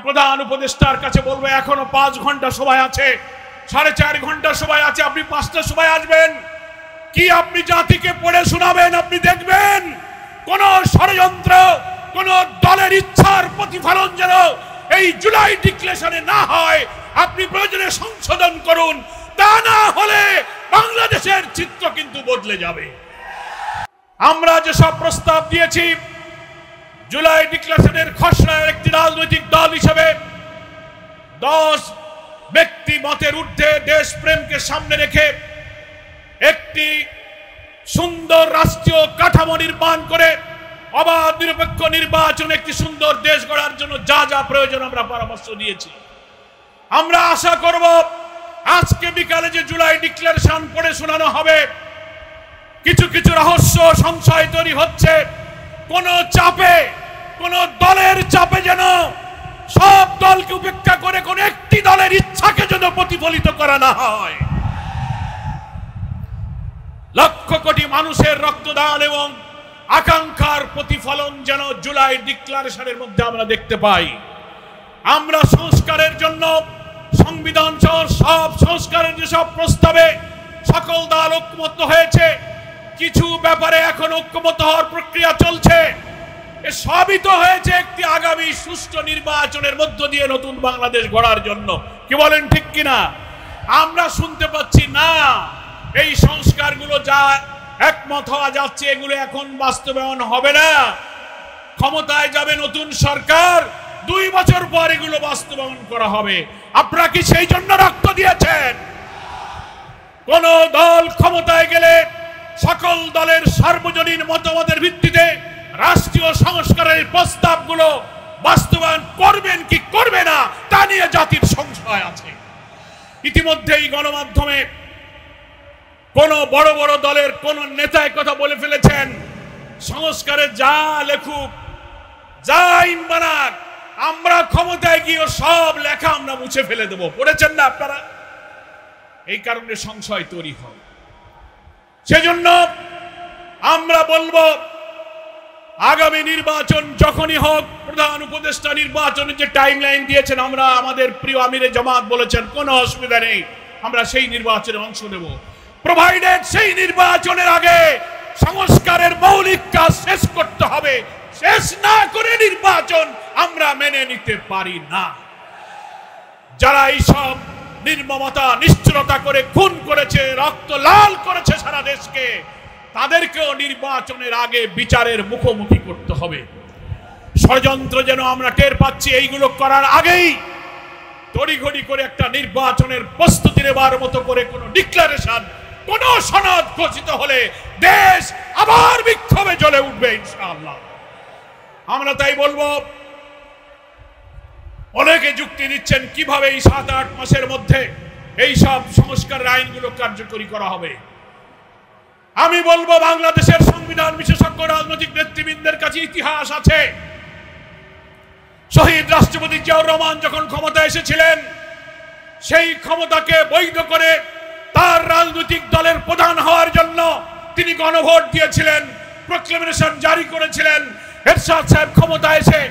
প্রধান উপদেষ্টার কাছে বলবো, এখনো 5 ঘন্টা সময় আছে, 4.5 ঘন্টা সময় আছে, আপনি 5টার সময় আসবেন। কি আপনি জাতিকে পড়ে শোনাবেন? আপনি দেখবেন কোন ষড়যন্ত্র, কোন দলের ইচ্ছার প্রতিফলন যেন এই জুলাই ডিক্লারেশনে না হয়। আপনি প্রয়োজনে সংশোধন করুন, তা না হলে বাংলাদেশের চিত্র কিন্তু বদলে যাবে। আমরা যেসব প্রস্তাব দিয়েছি, জুলাই ডিক্লারেশনের খসড়ার একটি রাজনৈতিক দল হিসেবে 10 ব্যক্তি মতের ঊর্ধ্বে দেশপ্রেমকে সামনে রেখে একটি সুন্দর রাষ্ট্রীয় কাঠামো নির্মাণ করে অবাধ নিরপেক্ষ নির্বাচন, একটি সুন্দর দেশ গড়ার জন্য যা যা প্রয়োজন আমরা পরামর্শ দিয়েছি। আমরা আশা করব আজকে বিকালে যে জুলাই ডিক্লারেশন পড়ে শোনানো হবে, কিছু কিছু রহস্য সংশয় তৈরি হচ্ছে, কোন চাপে, কোন দলের চাপে যেন সব দলকে উপেক্ষা করে কোন একটি দলের ইচ্ছাকে যেন প্রতিফলিত করা না হয়। লক্ষ কোটি মানুষের রক্তদান এবং আকাঙ্ক্ষার প্রতিফলন যেন জুলাই ডিক্লারেশনের মধ্যে আমরা দেখতে পাই। আমরা সংস্কারের জন্য সংবিধান সহ সব সংস্কারের যেসব প্রস্তাবে সকল দল ঐক্যমত্য হয়েছে, কিছু ব্যাপারে এখন ঐক্যমত্য হওয়ার প্রক্রিয়া চলছে। এ সবই তো হয়েছে একটি আগামী সুষ্ঠু নির্বাচনের মধ্য দিয়ে নতুন বাংলাদেশ গড়ার জন্য। কি বলেন, ঠিক কিনা? আমরা শুনতে পাচ্ছি না এই সংস্কারগুলো যা একমত হওয়া যাচ্ছে, এগুলো এখন বাস্তবায়ন হবে না। ক্ষমতায় যাবে নতুন সরকার, 2 বছর পর এগুলো বাস্তবায়ন করা হবে। আপনারা কি সেই জন্য রক্ত দিয়েছেন? কোন দল ক্ষমতায় গেলে সকল দলের সার্বজনীন মতামতের ভিত্তিতে রাষ্ট্রীয় সংস্কারের প্রস্তাবগুলো বাস্তবায়ন করবেন কি করবে না তা নিয়ে জাতির সংশয় আছে। ইতিমধ্যেই গণমাধ্যমে কোন বড় বড় দলের কোন নেতা কথা বলে ফেলেছেন, সংস্কারে যা লেখুক, যা আইন বানাক, আমরা ক্ষমতায় গিয়ে সব লেখা আমরা মুছে ফেলে দেব। পড়েছেন না আপনারা? এই কারণে সংশয় তৈরি হয়। সেজন্য আমরা বলবো, আগামী নির্বাচন যখনই হোক, প্রধান উপদেষ্টা নির্বাচনের যে টাইম লাইন দিয়েছেন, আমরা আমাদের প্রিয় আমিরে জামাত বলেছেন কোনো অসুবিধা নেই, আমরা সেই নির্বাচনে অংশ নেব, প্রোভাইডেড সেই নির্বাচনের আগে সংস্কারের মৌলিক কাজ শেষ করতে হবে। শেষ না করে নির্বাচন আমরা মেনে নিতে পারি না। যারা এইসব নির্মমতা নিষ্ঠুরতা করে খুন করেছে, রক্ত লাল করেছে সারা দেশকে, তাদেরকেও নির্বাচনের আগে বিচারের মুখোমুখি করতে হবে। ষড়যন্ত্র যেন আমরা টের পাচ্ছি, এইগুলো করার আগেই তড়িঘড়ি করে একটা নির্বাচনের প্রস্তুতি নেবার মতো করে কোন ডিক্লারেশন, কোন সনদ ঘোষিত হলে দেশ আবার বিক্ষোভে জ্বলে উঠবে ইনশাআল্লাহ। আমরা তাই বলবো, অনেকে যুক্তি দিচ্ছেন কিভাবে এই 7-8 মাসের মধ্যে এই সব সংস্কারের আইনগুলো কার্যকরী করা হবে। আমি বলবো, বাংলাদেশের সংবিধান বিশেষজ্ঞ রাজনৈতিক নেতৃবৃন্দের কাছে ইতিহাস আছে। শহীদ রাষ্ট্রপতি জিয়াউর রহমান যখন ক্ষমতায় এসেছিলেন, সেই ক্ষমতাকে বৈধ করে তার রাজনৈতিক দলের প্রধান হওয়ার জন্য তিনি গণভোট দিয়েছিলেন, প্রক্লেমেশন জারি করেছিলেন। এরশাদ সাহেব ক্ষমতায় এসে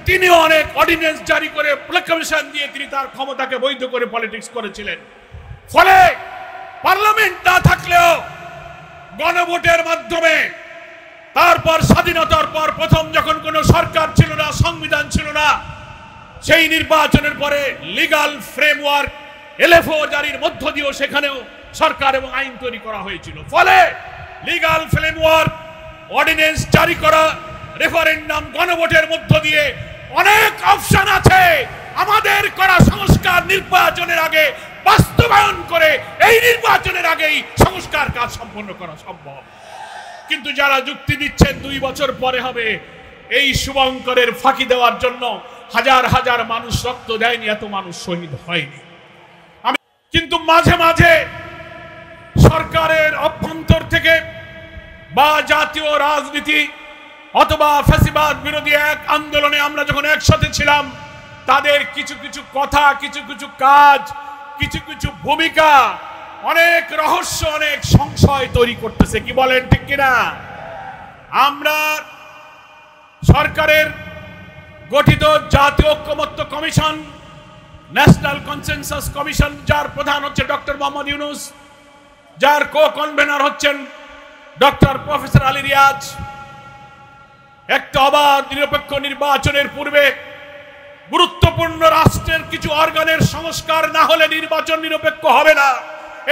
তিনি অনেক অর্ডিন্যান্স জারি করে, প্রক্লেমেশন দিয়ে তিনি তার ক্ষমতাকে বৈধ করে পলিটিক্স করেছিলেন। ফলে পার্লামেন্ট না থাকলেও গণভোটের মাধ্যমে, তারপর স্বাধীনতার পর প্রথম যখন কোনো সরকার ছিল না, সংবিধান ছিল না, সেই নির্বাচনের পরে লিগাল ফ্রেমওয়ার্ক এলএফও জারির মধ্য দিয়েও সেখানেও সরকার এবং আইন তৈরি করা হয়েছিল। ফলে লিগাল ফ্রেমওয়ার্ক, অর্ডিন্যান্স জারি করা, রেফারেন্ডাম, গণভোটের মধ্য দিয়ে অনেক অপশন আছে। আমাদের করা সংস্কার নির্বাচনের আগে বাস্তবায়ন করে এই নির্বাচনের আগেই সংস্কার কাজ সম্পন্ন করা সম্ভব। কিন্তু যারা যুক্তি দিচ্ছেন 2 বছর পরে হবে, এই শুভঙ্করের ফাঁকি দেওয়ার জন্য হাজার হাজার মানুষ রক্ত দেয়নি, এত মানুষ শহীদ হয়নি। কিন্তু মাঝে মাঝে সরকারের অভ্যন্তর থেকে বা জাতীয় রাজনীতি অথবা ফ্যাসিবাদ বিরোধী এক আন্দোলনে আমরা যখন একসাথে ছিলাম, তাদের কিছু কিছু কথা, কিছু কিছু কাজ, কিছু কিছু ভূমিকা অনেক রহস্য, অনেক সংশয় তৈরি করতেছে। কি বলেন, ঠিক কিনা? আমরা সরকারের গঠিত জাতীয় ঐক্যমত্য কমিশন, ন্যাশনাল কনসেনসাস কমিশন, যার প্রধান হচ্ছে ডক্টর মোহাম্মদ ইউনূস, যার কো-কনভেনর হচ্ছেন ডক্টর প্রফেসর আলী রিয়াজ, একটা অবাধ নিরপেক্ষ নির্বাচনের পূর্বে গুরুত্বপূর্ণ রাষ্ট্রের কিছু অর্গানের সংস্কার না হলে নির্বাচন নিরপেক্ষ হবে না।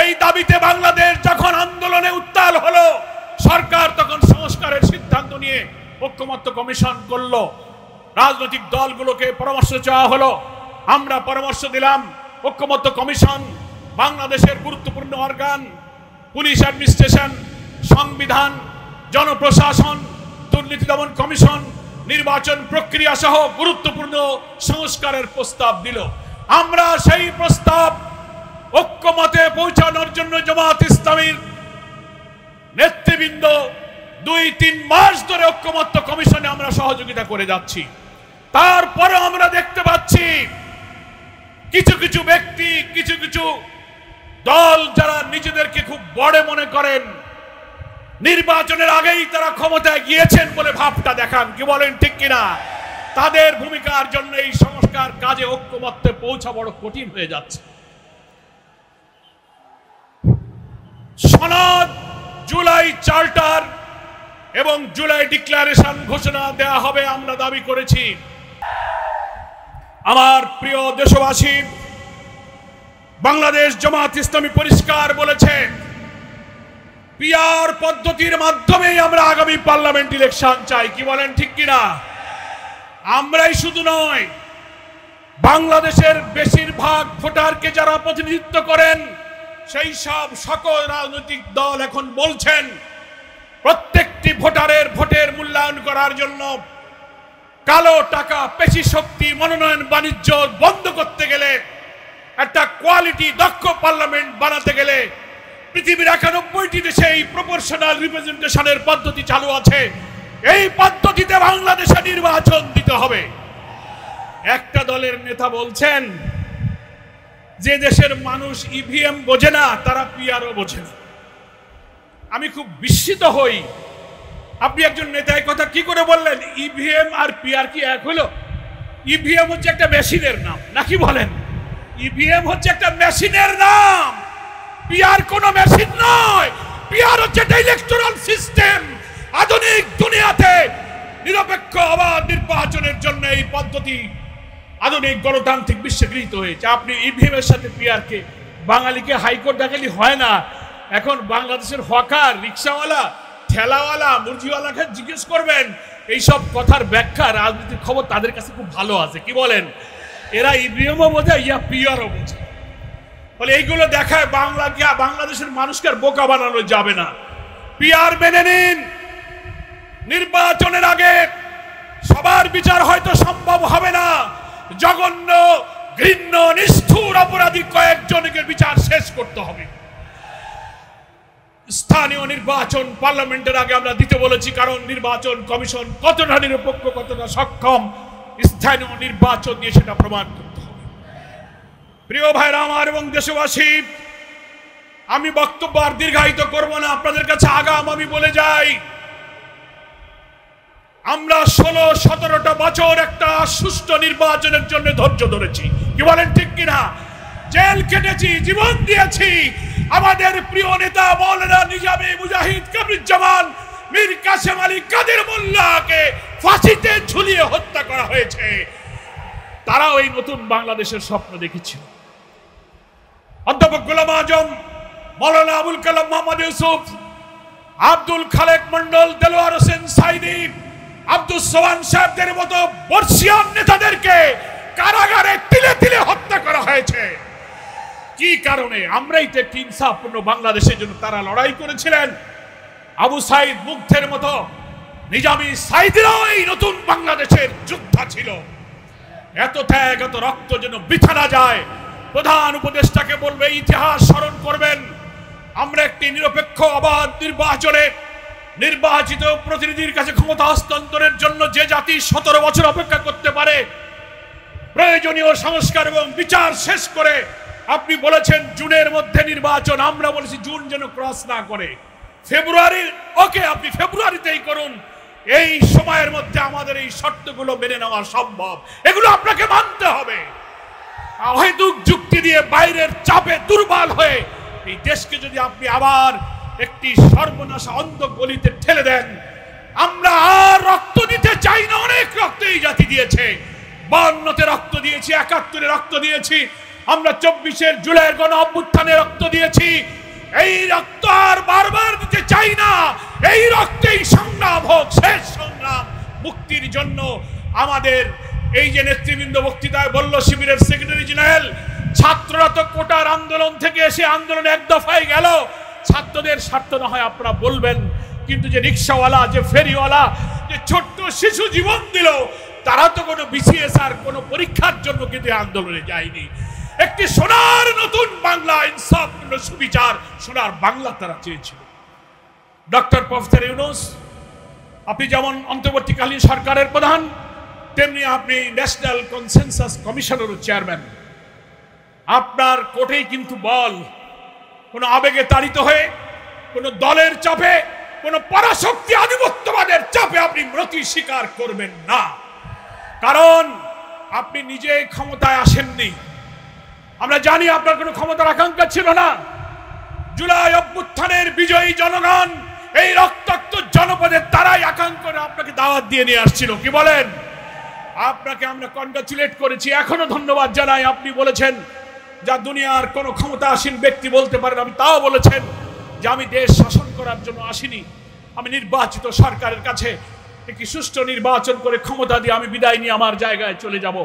এই দাবিতে বাংলাদেশ যখন আন্দোলনে উত্তাল হলো, সরকার তখন সংস্কারের সিদ্ধান্ত নিয়ে ঐক্যমত্য কমিশন করলো। রাজনৈতিক দলগুলোকে পরামর্শ চাওয়া হলো, আমরা পরামর্শ দিলাম ঐক্যমত্য কমিশন বাংলাদেশের গুরুত্বপূর্ণ অর্গান, পুলিশ অ্যাডমিনিস্ট্রেশন, সংবিধান, জনপ্রশাসন, দুর্নীতি দমন কমিশন, নির্বাচন প্রক্রিয়া সহ গুরুত্বপূর্ণ সংস্কারের প্রস্তাব দিল। আমরা সেই প্রস্তাব ঐক্যমতে পৌঁছানোর জন্য জামাত ইসলামীর নেতৃবৃন্দ 2-3 মাস ধরে ঐক্যমত্য কমিশনে আমরা সহযোগিতা করে যাচ্ছি। তারপরে আমরা দেখতে পাচ্ছি কিছু কিছু ব্যক্তি, কিছু কিছু দল যারা নিজেদেরকে খুব বড় মনে করেন, নির্বাচনের আগেই তারা ক্ষমতায় গিয়েছেন বলে ভাবটা দেখান, কি বলেন ঠিক কিনা? তাদের ভূমিকার জন্য এই সংস্কার কাজে ঐক্যমত্যে পৌঁছা বড় কঠিন হয়ে যাচ্ছে। সনদ, জুলাই চার্টার এবং জুলাই ডিক্লারেশন ঘোষণা দেয়া হবে আমরা দাবি করেছি। আমার প্রিয় দেশবাসী, বাংলাদেশ জামাত ইসলামী পরিষ্কার বলেছে, পিআর পদ্ধতির মাধ্যমেই আমরা আগামী পার্লামেন্ট ইলেকশন চাই, কি বলেন ঠিক কিনা? আমরাই শুধু নয়, বাংলাদেশের বেশিরভাগ ভোটারকে যারা প্রতিনিধিত্ব করেন সেই সব সকল রাজনৈতিক দল এখন বলছেন প্রত্যেকটি ভোটারের ভোটের মূল্যায়ন করার জন্য কালো টাকা, পেশি শক্তি, মনোনয়ন বাণিজ্য বন্ধ করতে গেলে, একটা কোয়ালিটি দক্ষ পার্লামেন্ট বানাতে গেলে পৃথিবীর 91টি দেশে এই প্রপোর্শনাল রিপ্রেজেন্টেশনের পদ্ধতি চালু আছে। এই পদ্ধতিতে বাংলাদেশে নির্বাচন দিতে হবে। একটা দলের নেতা বলছেন যে দেশের মানুষ ইভিএম বোঝে না, তারা পিআরও বোঝে না। আমি খুব বিস্মিত হই, আপনি একজন নেতা এই কথা কি করে বললেন? ইভিএম আর পিআর কি এক হলো? ইভিএম হচ্ছে একটা মেশিনের নাম, নাকি বলেন? ইভিএম হচ্ছে একটা মেশিনের নাম, পিআর কোনো মেশিন নয়। পিআর হচ্ছে একটা ইলেকটোরাল সিস্টেম। আধুনিক দুনিয়াতে নিরপেক্ষ অবাধ নির্বাচনের জন্য এই পদ্ধতি আধুনিক গণতান্ত্রিক বিশ্বে গৃহীত হয়েছে। আপনি ইভিএম এর সাথে পিআর কে, বাঙালিকে হাইকোর্ট দেখালি হয় না। এখন বাংলাদেশের হকার, রিক্সাওয়ালা, ঠেলাওয়ালা, মুরগিওয়ালাকে জিজ্ঞেস করবেন এইসব কথার ব্যাখ্যা, রাজনীতির খবর তাদের কাছে খুব ভালো আছে, কি বলেন? এরা ইভিএমও বোঝে, ইয়া পিআরও বোঝে। বলে এইগুলো দেখায় বাংলাদেশের মানুষকে আর বোকা বানানো যাবে না। পিআর মেনে নিন। নির্বাচনের আগে সবার বিচার হয়তো সম্ভব হবে না, জঘন্য, ঘৃণ্য, নিষ্ঠুর অপরাধী কয়েকজনকে বিচার শেষ করতে হবে। স্থানীয় নির্বাচন পার্লামেন্টের আগে আমরা দিতে বলেছি, কারণ নির্বাচন কমিশন কতটা নিরপেক্ষ, কতটা সক্ষম, স্থানীয় নির্বাচন দিয়ে সেটা প্রমাণ করতে হবে। প্রিয় ভাইরা আমার এবং দেশবাসী, আমি বক্তব্য আর দীর্ঘায়িত করব না, আপনাদের কাছে আগাম আমি বলে যাই, আমরা 16-17টা বছর একটা সুষ্ঠু নির্বাচনের জন্য ধৈর্য ধরেছি, কি বলেন ঠিক কিনা? জেল কেটেছি, জীবন দিয়েছি। আমাদের প্রিয় নেতা মাওলানা নিজামী মুজাহিদ কামরুজ্জামান, মীর কাসেম আলী, কাদের মোল্লাকে ফাঁসিতে ঝুলিয়ে হত্যা করা হয়েছে। তারাও এই নতুন বাংলাদেশের স্বপ্ন দেখেছিল। অধ্যাপক গোলাম আজম, মাওলানা আবুল কালাম মোহাম্মদ ইউসুফ, আব্দুল খালেক মন্ডল, দেলোয়ার হোসেন সাইদি, আব্দুল সোহান সাহেবদের মতো বর্ষিয়ান নেতাদেরকে কারাগারে তিলে তিলে হত্যা করা হয়েছে। কি কারণে? আমরাই তো একটি ইনসাফপূর্ণ বাংলাদেশের জন্য তারা লড়াই করেছিলেন। আবু সাইদ মুগ্ধের মতো নিজামী সাইদিরাও এই নতুন বাংলাদেশের যোদ্ধা ছিল। এত ত্যাগ, এত রক্ত যেন বৃথা না যায়। প্রধান উপদেষ্টাকে বলবে ইতিহাস স্মরণ করবেন। আমরা একটি নিরপেক্ষ অবাধ নির্বাচনে নির্বাচিত প্রতিনিধির কাছে ক্ষমতা হস্তান্তরের জন্য যে জাতি 17 বছর অপেক্ষা করতে পারে, প্রয়োজনীয় সংস্কার এবং বিচার শেষ করে, আপনি বলেছেন জুনের মধ্যে নির্বাচন, আমরা বলেছি জুন যেন ক্রস না করে, ফেব্রুয়ারি, ওকে আপনি ফেব্রুয়ারিতেই করুন, এই সময়ের মধ্যে আমাদের এই শর্তগুলো মেনে নেওয়া সম্ভব, এগুলো আপনাকে মানতে হবে। অহেতুক যুক্তি দিয়ে বাইরের চাপে দুর্বল হয়ে এই দেশকে যদি আপনি আবার একটি সর্বনাশা অন্ধ গলিতে ঠেলে দেন, আমরা আর রক্ত দিতে চাই না। অনেক রক্ত এই জাতি দিয়েছে, 52-তে রক্ত দিয়েছি, 71-এ রক্ত দিয়েছি, আমরা 24-এর জুলাইয়ের গণ অভ্যুত্থানে রক্ত দিয়েছি। এই রক্ত আর বারবার দিতে চাই না। এই রক্তেই সংগ্রাম হোক, শেষ সংগ্রাম মুক্তির জন্য। আমাদের এই যে নেতৃবৃন্দ বক্তৃতায় বলল, শিবিরের সেক্রেটারি জেনারেল, ছাত্ররা তো কোটার আন্দোলন থেকে এসে আন্দোলনে এক দফায় গেল। ছাত্রদের স্বার্থ না হয় আপনারা বলবেন, কিন্তু যে রিক্সাওয়ালা, যে ফেরিওয়ালা, যে ছোট্ট শিশু জীবন দিল, তারা তো কোনো বিসিএস আর কোনো পরীক্ষার জন্য কিন্তু আন্দোলনে যায়নি। একটি সোনার নতুন বাংলা, ইনসাফপূর্ণ সুবিচার সোনার বাংলা তারা চেয়েছিল। ডক্টর প্রফেসর ইউনূস, আপনি যেমন অন্তর্বর্তীকালীন সরকারের প্রধান, তেমনি আপনি ন্যাশনাল কনসেনসাস কমিশনেরও চেয়ারম্যান। আপনার কোটেই কিন্তু বল, কোনো আবেগে তাড়িত হয়ে, কোনো দলের চাপে, কোনো পরাশক্তি আধিপত্যবাদের চাপে আপনি মৃত্যু স্বীকার করবেন না। কারণ আপনি নিজে ক্ষমতায় আসেননি। আমরা জানি আপনার কোনো ক্ষমতার আকাঙ্ক্ষা ছিল না। জুলাই অভ্যুত্থানের বিজয়ী জনগণ এই রক্তাক্ত জনপদের তারাই আকাঙ্ক্ষা করে আপনাকে দাওয়াত দিয়ে নিয়ে আসছিল। কি বলেন? আপনাকে আমরা কনগ্রাচুলেট করেছি, এখনো ধন্যবাদ জানাই। আপনি বলেছেন, যা দুনিয়ার কোনো ক্ষমতাসীন ব্যক্তি বলতে পারেন, আমি তাও বলেছেন যে আমি দেশ শাসন করার জন্য আসিনি, আমি নির্বাচিত সরকারের কাছে একটি সুষ্ঠু নির্বাচন করে ক্ষমতা দিয়ে আমি বিদায় নিয়ে আমার জায়গায় চলে যাব।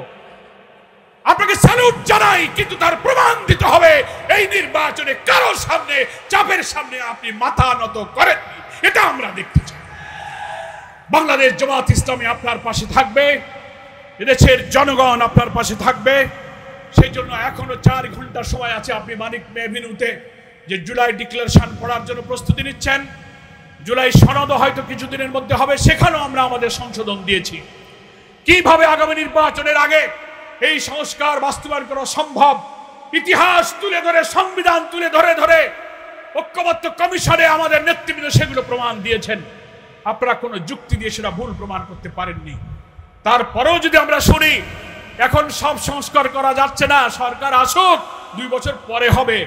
আপনাকে স্যালুট জানাই, কিন্তু তার প্রমাণ দিতে হবে। এই নির্বাচনে কারোর সামনে, চাপের সামনে আপনি মাথা নত করেননি, এটা আমরা দেখতে চাই। বাংলাদেশ জামাত ইসলামী আপনার পাশে থাকবে, এদেশের জনগণ আপনার পাশে থাকবে। সেই জন্য এখনো 4 ঘন্টা সময় আছে। আপনি মানিক এভিনিউতে যে জুলাই ডিক্লারেশন পড়ার জন্য প্রস্তুতি নিচ্ছেন, জুলাই সনদ হয়তো কিছুদিনের মধ্যে হবে, সেখানেও আমরা আমাদের সংশোধন দিয়েছি। কিভাবে আগামী নির্বাচনের আগে এই সংস্কার বাস্তবায়ন করা সম্ভব, ইতিহাস তুলে ধরে, সংবিধান তুলে ধরে ধরে ঐক্যবদ্ধ কমিশনে আমাদের নেতৃবৃন্দ সেগুলো প্রমাণ দিয়েছেন। আপনারা কোনো যুক্তি দিয়ে সেটা ভুল প্রমাণ করতে পারেননি। তারপরেও যদি আমরা শুনি এখন সব সংস্কার করা যাচ্ছে না, সরকার আসুক, 2 বছর পরে হবে,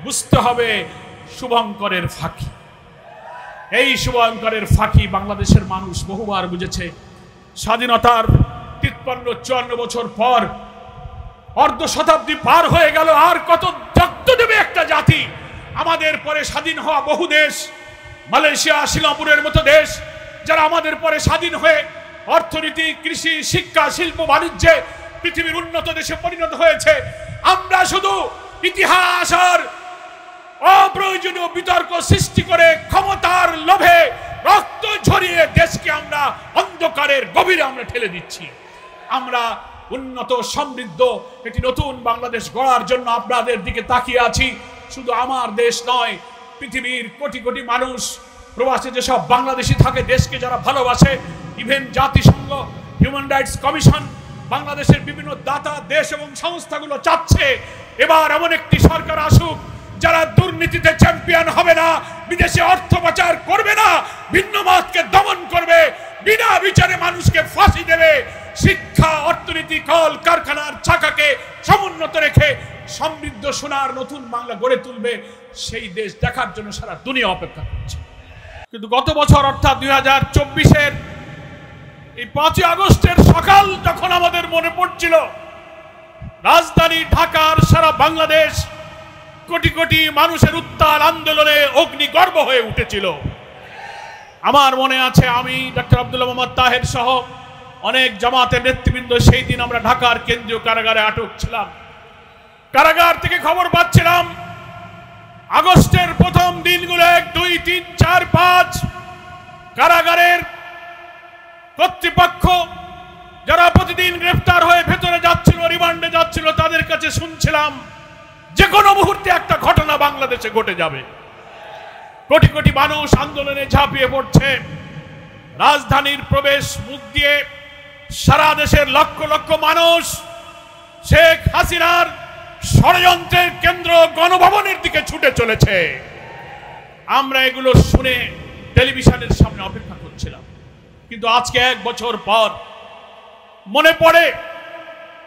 বুঝতে হবে শুভঙ্করের ফাঁকি। এই শুভঙ্করের ফাঁকি বাংলাদেশের মানুষ বহুবার বুঝেছে। স্বাধীনতার 53-54 বছর পর, অর্ধ শতাব্দী পার হয়ে গেল, আর কত রক্ত দেবে একটা জাতি? আমাদের পরে স্বাধীন হওয়া বহু দেশ, মালয়েশিয়া, সিঙ্গাপুরের মতো দেশ, যারা আমাদের পরে স্বাধীন হয়ে অর্থনীতি, কৃষি, শিক্ষা, শিল্প, বাণিজ্যে পৃথিবীর উন্নত দেশে পরিণত হয়েছে। আমরা শুধু ইতিহাস আর অপ্রয়োজনীয় বিতর্ক সৃষ্টি করে ক্ষমতার লোভে রক্ত ঝরিয়ে দেশকে আমরা অন্ধকারের গভীরে আমরা ঠেলে দিচ্ছি। আমরা উন্নত সমৃদ্ধ একটি নতুন বাংলাদেশ গড়ার জন্য আপনাদের দিকে তাকিয়ে আছি। শুধু আমার দেশ নয়, পৃথিবীর কোটি কোটি মানুষ, প্রবাসে যেসব বাংলাদেশি থাকে, দেশকে যারা ভালোবাসে, ইভেন জাতিসংঘ, হিউম্যান রাইটস কমিশন, বাংলাদেশের বিভিন্ন দাতা দেশ এবং সংস্থাগুলো চাচ্ছে এবার এমন একটি সরকার আসুক যারা দুর্নীতিতে চ্যাম্পিয়ন হবে না, বিদেশে অর্থ পাচার করবে না, ভিন্ন মতকে দমন করবে, বিনা বিচারে মানুষকে ফাঁসি দেবে, শিক্ষা, অর্থনীতি, কল কারখানার চাকাকে সমুন্নত রেখে সমৃদ্ধ সোনার নতুন বাংলা গড়ে তুলবে। সেই দেশ দেখার জন্য সারা দুনিয়া অপেক্ষা করছে। কিন্তু গত বছর অর্থাৎ 2024-এর এই 5ই আগস্টের সকাল যখন আমাদের মনে পড়ছিল, রাজধানী ঢাকার সারা বাংলাদেশ কোটি কোটি মানুষের উত্তাল আন্দোলনে অগ্নিগর্ভ হয়ে উঠেছিল। আমার মনে আছে, আমি ডক্টর আব্দুল্লাহ মোহাম্মদ তাহের সহ অনেক জামাতের নেতৃবৃন্দ সেই দিন আমরা ঢাকার কেন্দ্রীয় কারাগারে আটক ছিলাম। কারাগার থেকে খবর পাচ্ছিলাম আগস্টের প্রথম দিনগুলো 1, 2, 3, 4, 5 কারাগারের কর্তৃপক্ষ যারা প্রতিদিন গ্রেফতার হয়ে ভেতরে যাচ্ছিল, রিমান্ডে যাচ্ছিল, তাদের কাছে শুনছিলাম যে কোনো মুহূর্তে একটা ঘটনা বাংলাদেশে ঘটে যাবে। কোটি কোটি মানুষ আন্দোলনে ঝাঁপিয়ে পড়ছে। রাজধানীর প্রবেশ মুখ দিয়ে সারা দেশের লক্ষ লক্ষ মানুষ শেখ হাসিনার ষড়যন্ত্রের কেন্দ্র গণভবনের দিকে ছুটে চলেছে। আমরা এগুলো শুনে টেলিভিশনের সামনে অপেক্ষা করছিলাম। কিন্তু আজকে 1 বছর পর মনে পড়ে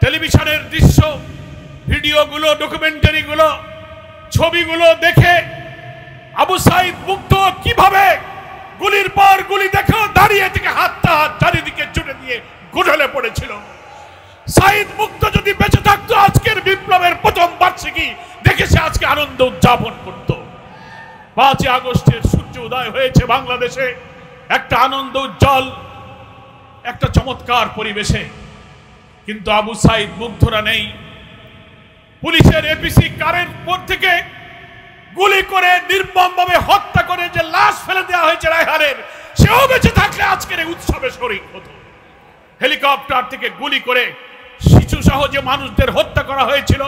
টেলিভিশনের দৃশ্য, ভিডিওগুলো, ডকুমেন্টারিগুলো, ছবিগুলো দেখে আবু সাইদ মুগ্ধ কিভাবে গুলির পর গুলি দেখে দাঁড়িয়ে থেকে হাতটা চারিদিকে ছুটে দিয়ে গোঠলে পড়েছিল। সাইদ মুগ্ধ যদি বেঁচে থাকতো আজকের বিপ্লবের প্রথম বার্ষিকী দেখে সে আজকে আনন্দ উদযাপন করত। 5ই আগস্টের সূর্য উদয় হয়েছে বাংলাদেশে একটা আনন্দ উজ্জ্বল, একটা চমৎকার পরিবেশে, কিন্তু আবু সাইদ মুগ্ধরা নেই। পুলিশের এপিসি কারের উপর থেকে গুলি করে নির্মমভাবে হত্যা করে যে লাশ ফেলে দেওয়া হয়েছে রায়হানের, সেও বেঁচে থাকলে আজকের এই উৎসবে শরীক হতো। হেলিকপ্টার থেকে গুলি করে শিশু সহ যে মানুষদের হত্যা করা হয়েছিল,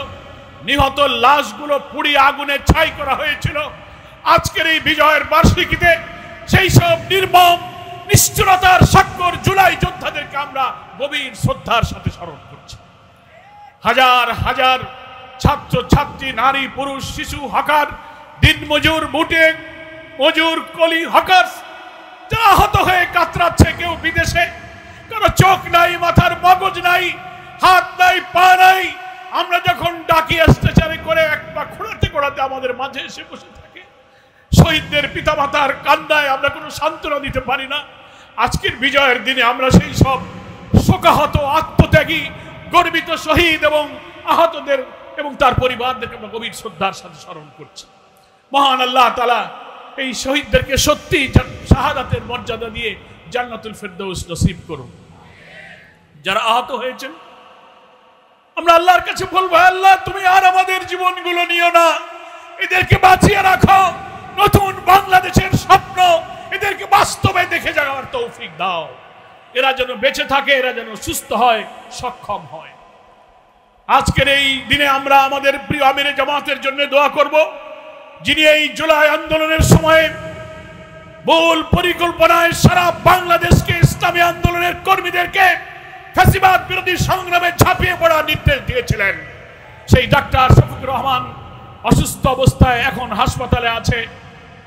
নিহত লাশগুলো পুড়িয়ে আগুনে ছাই করা হয়েছিল। আজকের এই বিজয়ের বার্ষিকীতে সেই সব নির্মম নিষ্ঠুরতার স্বাক্ষর জুলাই যোদ্ধাদেরকে আমরা গভীর শ্রদ্ধার সাথে স্মরণ করছি। হাজার হাজার ছাত্র ছাত্রী, নারী পুরুষ, শিশু, হকার, দিনমজুর, বুটে মজুর, কলি হকার যারা আহত হয়ে কাতরাচ্ছে, কেউ বিদেশে, কারো চোখ নাই, মাথার মগজ নাই, হাত নাই, পা নাই। আমরা যখন ডাকি স্টেশনে করে একটা ঘোরাতে ঘোরাতে আমাদের মাঝে এসে বসে থাকে। শহীদদের পিতামাতার কান্নায় আমরা কোনো সান্ত্বনা দিতে পারি না। আজকের বিজয়ের দিনে আমরা সেই সব শোকাহত, আত্মত্যাগী, গর্বিত শহীদ এবং আহতদের এবং তার পরিবারদেরকে আমরা গভীর শ্রদ্ধার সাথে স্মরণ করছি। মহান আল্লাহ তাআলা এই শহীদদেরকে সত্যি শাহাদাতের মর্যাদা দিয়ে জান্নাতুল ফেরদৌস নসিব করুন। যারা আহত হয়েছেন আমরা আল্লাহর কাছে বলবো, আল্লাহ তুমি আর আমাদের জীবনগুলো নিও না, এদেরকে বাঁচিয়ে রাখো। নতুন বাংলাদেশের স্বপ্ন এদেরকে বাস্তবে দেখে যাওয়ার তৌফিক দাও। এরা যেন বেঁচে থাকে, এরা যেন সুস্থ হয়, সক্ষম হয়। আজকের এই দিনে আমরা আমাদের প্রিয় আমিরে জামাতের জন্য দোয়া করব, যিনি এই জুলাই আন্দোলনের সময়ে মূল পরিকল্পনায় সারা বাংলাদেশকে ইসলামী আন্দোলনের কর্মীদেরকে ফ্যাসিবাদ বিরোধী সংগ্রামে ঝাঁপিয়ে পড়ার নির্দেশ দিয়েছিলেন। সেই ডাক্তার শফিকুর রহমান অসুস্থ অবস্থায় এখন হাসপাতালে আছে।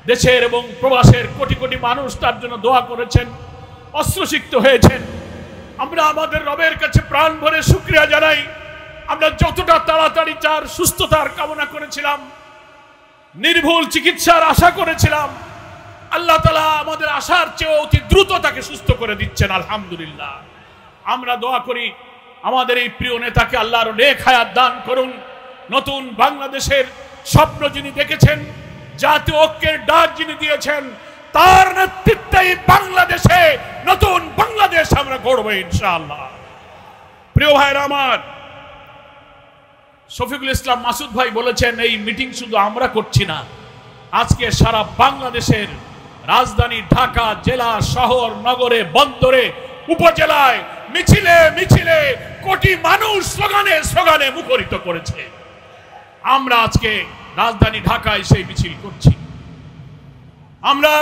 দেশের এবং প্রবাসের কোটি কোটি মানুষ তার জন্য দোয়া করেছেন, অস্ত্রসিক্ত হয়েছেন। আমরা আমাদের রবের কাছে প্রাণ ভরে শুকরিয়া জানাই। আমরা যতটা তাড়াতাড়ি তার সুস্থতার কামনা করেছিলাম, নির্ভুল চিকিৎসার আশা করেছিলাম, আল্লাহ তাআলা আমাদের আশার চেয়ে অতি দ্রুত তাকে সুস্থ করে দিচ্ছেন, আলহামদুলিল্লাহ। আমরা দোয়া করি আমাদের এই প্রিয় নেতাকে আল্লাহর নেক হায়াত দান করুন। নতুন বাংলাদেশের স্বপ্ন যিনি দেখেছেন, জাতীয় ঐক্যের ডাক যিনি দিয়েছেন, তার নেতৃত্বে বাংলাদেশে নতুন বাংলাদেশ আমরা গড়ব ইনশাআল্লাহ। প্রিয় ভাইরা আমার, শফিকুল ইসলাম মাসুদ ভাই বলেছেন এই মিটিং শুধু আমরা করছি না, আজকে সারা বাংলাদেশের রাজধানী ঢাকা, জেলা, শহর, নগরে, বন্দরে, উপজেলায় মিছিলে মিছিলে কোটি মানুষ স্লোগানে স্লোগানে মুখরিত করেছে। আমরা আজকে রাজধানী ঢাকায় সেই মিছিল করছি। আমরা